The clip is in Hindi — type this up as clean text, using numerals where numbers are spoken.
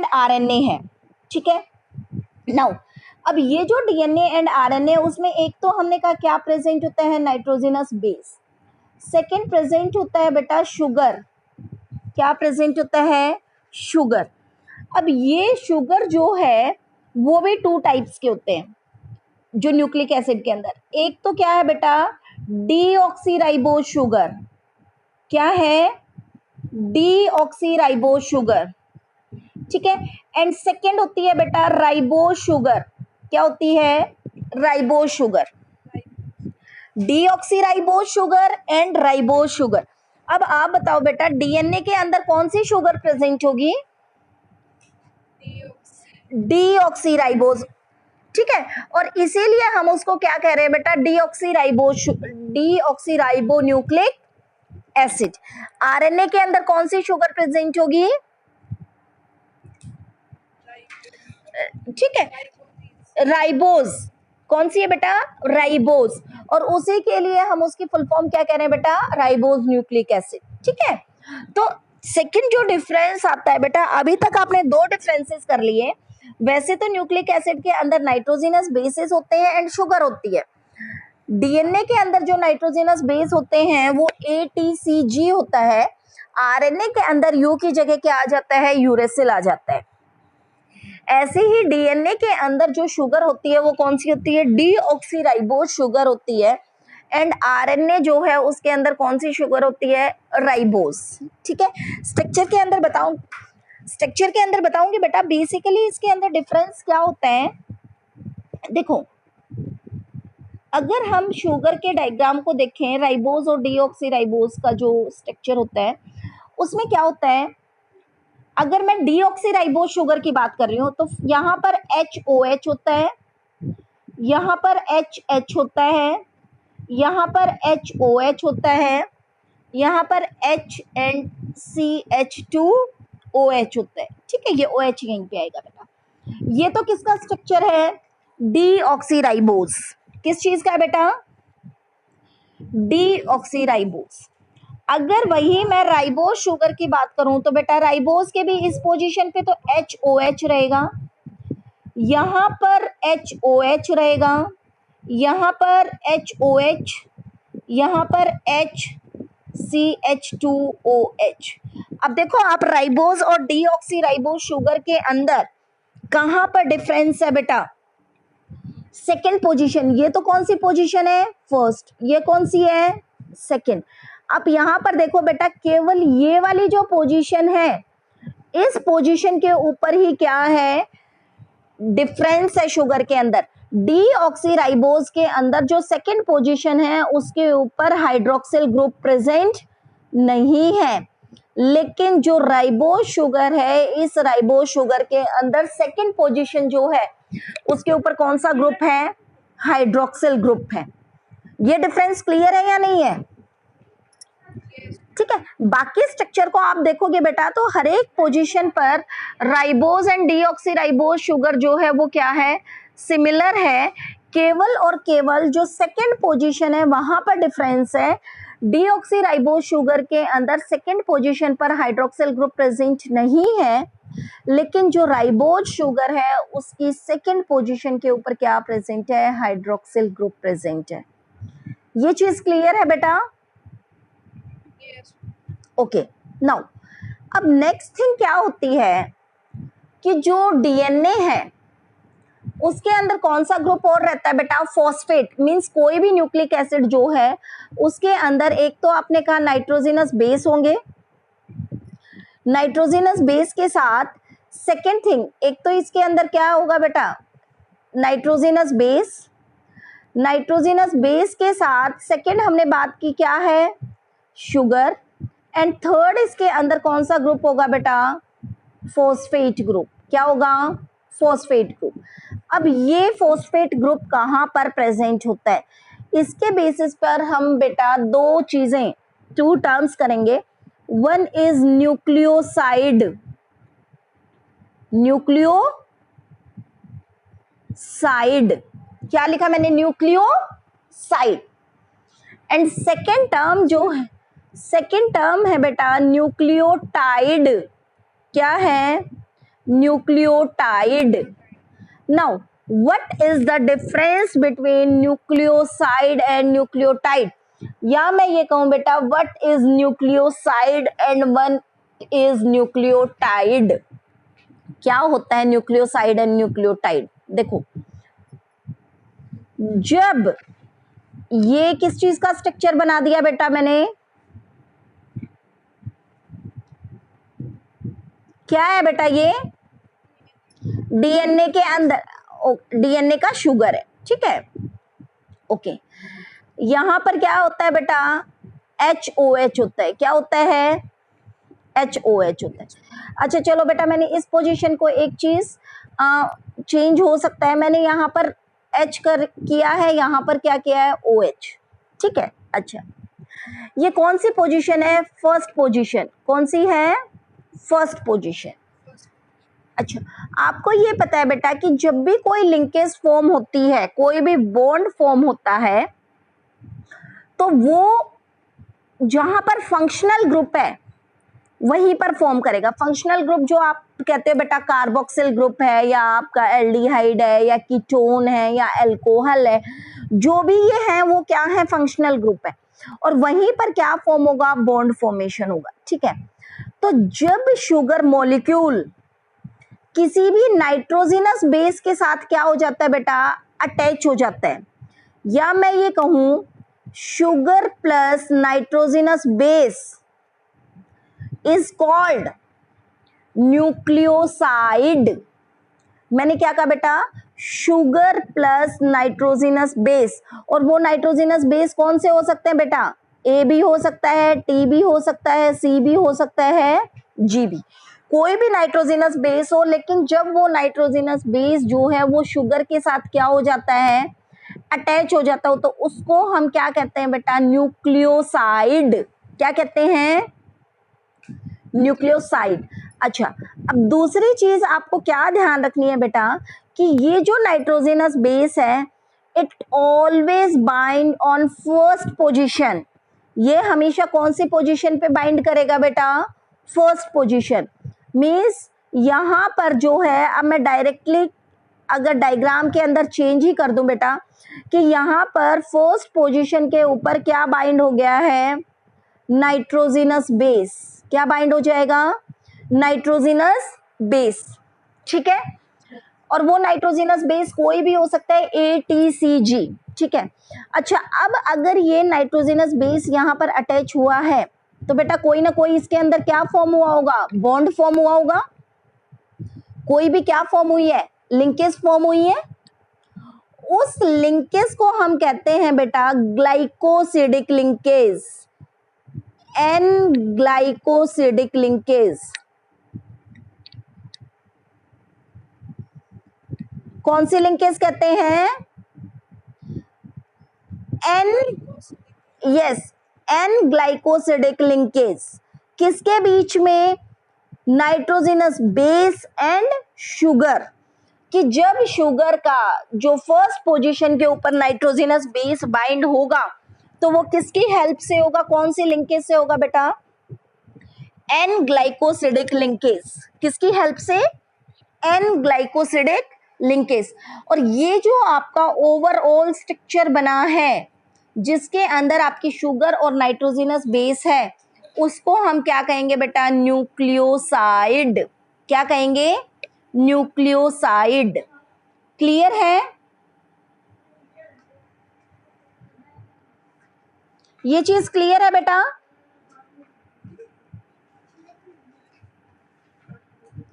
एंड आरएनए है, ठीक है। नाउ अब ये जो डीएनए एंड आरएनए, उसमें एक तो हमने कहा क्या प्रेजेंट होता है, नाइट्रोजनस बेस। सेकेंड प्रेजेंट होता है बेटा शुगर। क्या प्रेजेंट होता है, शुगर। अब ये शुगर जो है वो भी टू टाइप्स के होते हैं जो न्यूक्लिक एसिड के अंदर। एक तो क्या है बेटा, डीऑक्सीराइबोज शुगर। क्या है, डीऑक्सीराइबोज शुगर, ठीक है। एंड सेकेंड होती है बेटा राइबोज शुगर। क्या होती है, ribose sugar. Deoxyribose sugar and ribose sugar. अब आप बताओ बेटा, डीएनए के अंदर कौन सी शुगर प्रेजेंट होगी, डीऑक्सीराइबोज, ठीक है। और इसीलिए हम उसको क्या कह रहे हैं बेटा, डीऑक्सीराइबो न्यूक्लिक एसिड। आरएनए के अंदर कौन सी शुगर प्रेजेंट होगी, ठीक है, राइबोज। कौन सी है बेटा, राइबोज। और उसी के लिए हम उसकी फुल फॉर्म क्या कह रहे हैं बेटा, राइबोज न्यूक्लिक एसिड, ठीक है। तो सेकंड जो डिफरेंस आता है बेटा, अभी तक आपने दो डिफरेंसेस कर लिए। वैसे तो न्यूक्लिक एसिड के अंदर नाइट्रोजनस बेसेस होते हैं एंड शुगर होती है। डीएनए के अंदर जो नाइट्रोजनस बेस होते हैं वो ATCG होता है। आरएनए के अंदर यू की जगह क्या आ जाता है, यूरेसिल आ जाता है। ऐसे ही डीएनए के अंदर जो शुगर होती है वो कौन सी होती है, डीऑक्सीराइबोज शुगर होती है। एंड आरएनए जो है उसके अंदर कौन सी शुगर होती है, राइबोज, ठीक है। स्ट्रक्चर के अंदर बताऊंगी बेटा। बेसिकली इसके अंदर डिफरेंस क्या होता है, देखो अगर हम शुगर के डायग्राम को देखें, राइबोज और डीऑक्सीराइबोज का जो स्ट्रक्चर होता है उसमें क्या होता है, अगर मैं डीऑक्सीराइबोज शुगर की बात कर रही हूँ तो यहाँ पर HOH होता है, यहाँ पर HH होता है, यहाँ पर HOH होता है, यहाँ पर H एंड CH2OH होता है, ठीक है। ये OH यहीं पे आएगा बेटा। ये तो किसका स्ट्रक्चर है, डीऑक्सीराइबोज। किस चीज का है बेटा, डीऑक्सीराइबोज। अगर वही मैं राइबोज शुगर की बात करूं तो बेटा राइबोज के भी इस पोजीशन पे तो HOH रहेगा, यहां पर HOH रहेगा, यहां पर HOH, यहां पर CH2OH। अब देखो आप राइबोज और डीऑक्सीराइबोज शुगर के अंदर कहां पर डिफरेंस है बेटा, सेकेंड पोजीशन। ये तो कौन सी पोजीशन है, फर्स्ट। ये कौन सी है, सेकेंड। अब यहां पर देखो बेटा, केवल ये वाली जो पोजीशन है, इस पोजीशन के ऊपर ही क्या है, डिफरेंस है शुगर के अंदर। डीऑक्सीराइबोज के अंदर जो सेकेंड पोजीशन है उसके ऊपर हाइड्रोक्सिल ग्रुप प्रेजेंट नहीं है, लेकिन जो राइबोज शुगर है, इस राइबोज शुगर के अंदर सेकेंड पोजीशन जो है उसके ऊपर कौन सा ग्रुप है, हाइड्रोक्सिल ग्रुप है। ये डिफरेंस क्लियर है या नहीं है, ठीक है। बाकी स्ट्रक्चर को आप देखोगे बेटा तो हर एक पोजीशन पर राइबोज एंड डीऑक्सीराइबोज शुगर जो है वो क्या है, सिमिलर है। केवल और केवल जो सेकेंड पोजीशन है वहां पर डिफरेंस है। डीऑक्सीराइबोज शुगर के अंदर सेकेंड पोजीशन पर हाइड्रोक्सिल ग्रुप प्रेजेंट नहीं है, लेकिन जो राइबोज शुगर है उसकी सेकेंड पोजीशन के ऊपर क्या प्रेजेंट है, हाइड्रोक्सिल ग्रुप प्रेजेंट है। ये चीज क्लियर है बेटा, ओके। नाउ अब नेक्स्ट थिंग क्या होती है कि जो डीएनए है उसके अंदर कौन सा ग्रुप और रहता है बेटा, फॉस्फेट। मींस कोई भी न्यूक्लिक एसिड जो है उसके अंदर एक तो आपने कहा नाइट्रोजनस बेस होंगे, नाइट्रोजनस बेस के साथ सेकेंड थिंग एक तो इसके अंदर क्या होगा बेटा, नाइट्रोजनस बेस। नाइट्रोजनस बेस के साथ सेकेंड हमने बात की क्या है, शुगर। एंड थर्ड इसके अंदर कौन सा ग्रुप होगा बेटा, फॉस्फेट ग्रुप। क्या होगा, फॉस्फेट ग्रुप। अब ये फॉस्फेट ग्रुप कहां पर प्रेजेंट होता है, इसके बेसिस पर हम बेटा दो चीजें, टू टर्म्स करेंगे। One is nucleoside, nucleoside. क्या लिखा मैंने, न्यूक्लियोसाइड। एंड सेकेंड टर्म जो है, सेकेंड टर्म है बेटा न्यूक्लियोटाइड। क्या है, nucleotide. Now what is the difference between nucleoside and nucleotide? या मैं ये कहूं बेटा what is nucleoside and one is nucleotide? क्या होता है न्यूक्लियोसाइड एंड न्यूक्लियोटाइड? देखो, जब ये किस चीज का स्ट्रक्चर बना दिया बेटा मैंने, क्या है बेटा ये? डीएनए के अंदर, डीएनए का शुगर है, ठीक है, ओके। यहां पर क्या होता है बेटा? HOH होता है। क्या होता है? HOH होता है। अच्छा चलो बेटा, मैंने इस पोजीशन को एक चीज चेंज हो सकता है, मैंने यहाँ पर H कर किया है, यहाँ पर क्या किया है? OH, ठीक है। अच्छा, ये कौन सी पोजीशन है? First position. कौन सी है? First position. अच्छा, आपको ये पता है बेटा कि जब भी कोई लिंकेज फॉर्म होती है, कोई भी बॉन्ड फॉर्म होता है, तो वो जहां पर फंक्शनल ग्रुप है वहीं पर फॉर्म करेगा। फंक्शनल ग्रुप जो आप कहते हैं बेटा कार्बोक्सिल ग्रुप है, या आपका एल्डिहाइड है, या कीटोन है, या अल्कोहल है, जो भी ये है वो क्या है? फंक्शनल ग्रुप है। और वहीं पर क्या फॉर्म होगा? बॉन्ड फॉर्मेशन होगा, ठीक है। तो जब शुगर मॉलिक्यूल किसी भी नाइट्रोजिनस बेस के साथ क्या हो जाता है बेटा? अटैच हो जाता है, या मैं ये कहूं sugar plus nitrogenous base is called nucleoside. मैंने क्या कहा बेटा? Sugar plus nitrogenous base. और वो नाइट्रोजिनस बेस कौन से हो सकते हैं बेटा? A भी हो सकता है, T भी हो सकता है, C भी हो सकता है, G भी। कोई भी नाइट्रोजिनस बेस हो, लेकिन जब वो नाइट्रोजिनस बेस जो है वो शुगर के साथ क्या हो जाता है? अटैच हो जाता हो, तो उसको हम क्या कहते हैं बेटा? न्यूक्लियोसाइड। क्या कहते हैं? न्यूक्लियोसाइड। अच्छा, अब दूसरी चीज आपको क्या ध्यान रखनी है बेटा कि ये जो नाइट्रोजिनस बेस है, it always bind on first position. ये हमेशा कौन सी पोजीशन पे बाइंड करेगा बेटा? First position. मींस यहां पर जो है, अब मैं डायरेक्टली अगर डायग्राम के अंदर चेंज ही कर दूं बेटा कि यहां पर फर्स्ट पोजीशन के ऊपर क्या बाइंड हो गया है? Nitrogenous base. क्या बाइंड हो जाएगा? नाइट्रोजिनस बेस, ठीक है। और वो नाइट्रोजिनस बेस कोई भी हो सकता है, ATCG, ठीक है। अच्छा, अब अगर ये नाइट्रोजिनस बेस यहाँ पर अटैच हुआ है, तो बेटा कोई ना कोई इसके अंदर क्या फॉर्म हुआ होगा? बॉन्ड फॉर्म हुआ होगा। कोई भी क्या फॉर्म हुई है? लिंकेज फॉर्म हुई है। उस लिंकेज को हम कहते हैं बेटा glycosidic linkage, N glycosidic linkage. कौन सी लिंकेज कहते हैं? N, yes, N glycosidic linkage. किसके बीच में? Nitrogenous base and sugar. कि जब शुगर का जो फर्स्ट पोजीशन के ऊपर नाइट्रोजिनस बेस बाइंड होगा, तो वो किसकी हेल्प से होगा? कौन सी लिंकेज से होगा बेटा? N glycosidic linkage. किसकी हेल्प से? N glycosidic linkage. और ये जो आपका ओवरऑल स्ट्रक्चर बना है, जिसके अंदर आपकी शुगर और नाइट्रोजिनस बेस है, उसको हम क्या कहेंगे बेटा? न्यूक्लियोसाइड। क्या कहेंगे? न्यूक्लियोसाइड। क्लियर है? ये चीज क्लियर है बेटा?